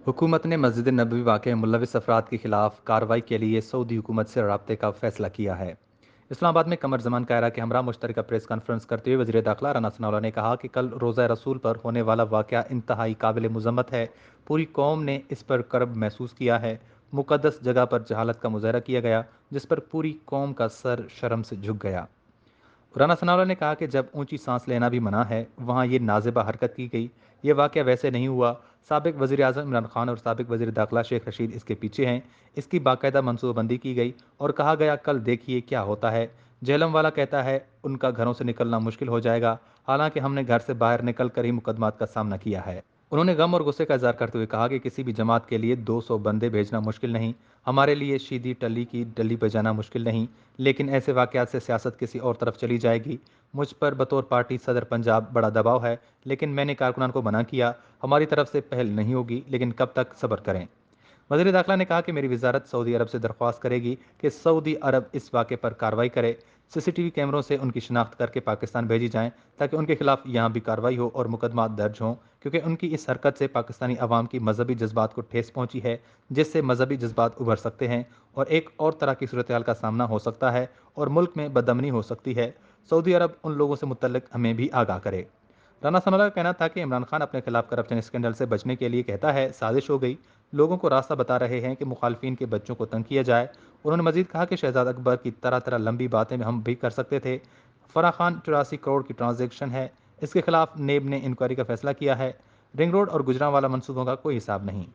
हुकूमत ने मस्जिद नबवी वाक़े में मुलविस अफराद के खिलाफ कार्रवाई के लिए सऊदी हुकूमत से राब्ते का फैसला किया है। इस्लामाबाद में कमर जमान कायरा के हमरा मुश्तरका प्रेस कॉन्फ्रेंस करते हुए वज़ीर दाखिला राना सनाउल्लाह ने कहा कि कल रोज़ा रसूल पर होने वाला वाक़या इंतहाई काबिल मुज़म्मत है। पूरी कौम ने इस पर करब महसूस किया है। मुक़द्दस जगह पर जहालत का मुज़ाहरा किया गया, जिस पर पूरी कौम का सर शर्म से झुक गया। राना सनाउल्लाह ने कहा कि जब ऊंची सांस लेना भी मना है, वहाँ ये नाज़िबा हरकत की गई। ये वाक़या वैसे नहीं हुआ। साबिक वज़ीर आज़म इमरान खान और साबिक वज़ीर दाखिला शेख रशीद इसके पीछे हैं। इसकी बाकायदा मनसूबाबंदी की गई और कहा गया कल देखिए क्या होता है। जेहलम वाला कहता है उनका घरों से निकलना मुश्किल हो जाएगा, हालांकि हमने घर से बाहर निकल कर ही मुकदमात का सामना किया है। उन्होंने गम और गुस्से का इजहार करते हुए कहा कि किसी भी जमात के लिए 200 बंदे भेजना मुश्किल नहीं, हमारे लिए शीदी टली की डली बजाना मुश्किल नहीं, लेकिन ऐसे वाक़यात से सियासत किसी और तरफ चली जाएगी। मुझ पर बतौर पार्टी सदर पंजाब बड़ा दबाव है, लेकिन मैंने कारकुनान को मना किया, हमारी तरफ से पहल नहीं होगी, लेकिन कब तक सब्र करें। वज़ीर दाखिला ने कहा कि मेरी वजारत सऊदी अरब से दरख्वास्त करेगी कि सऊदी अरब इस वाक़े पर कार्रवाई करे, सीसीटीवी कैमरों से उनकी शिनाख्त करके पाकिस्तान भेजी जाएं, ताकि उनके खिलाफ यहाँ भी कार्रवाई हो और मुकदमात दर्ज हों, क्योंकि उनकी इस हरकत से पाकिस्तानी अवाम की मजहबी जज्बात को ठेस पहुंची है, जिससे मजहबी जज्बात उभर सकते हैं और एक और तरह की सूरत हाल का सामना हो सकता है और मुल्क में बदअमनी हो सकती है। सऊदी अरब उन लोगों से मुतल्लिक हमें भी आगाह करे। राना सनाउल्लाह का कहना था कि इमरान खान अपने खिलाफ करप्शन स्कैंडल से बचने के लिए कहता है साजिश हो गई, लोगों को रास्ता बता रहे हैं कि मुखालफिन के बच्चों को तंग किया जाए। उन्होंने मजीद कहा कि शहजाद अकबर की तरह तरह लंबी बातें हम भी कर सकते थे। फराह खान 84 करोड़ की ट्रांजेक्शन है, इसके खिलाफ नेब ने इंक्वायरी का फैसला किया है। रिंग रोड और गुजरांवाला मनसूबों का कोई हिसाब नहीं।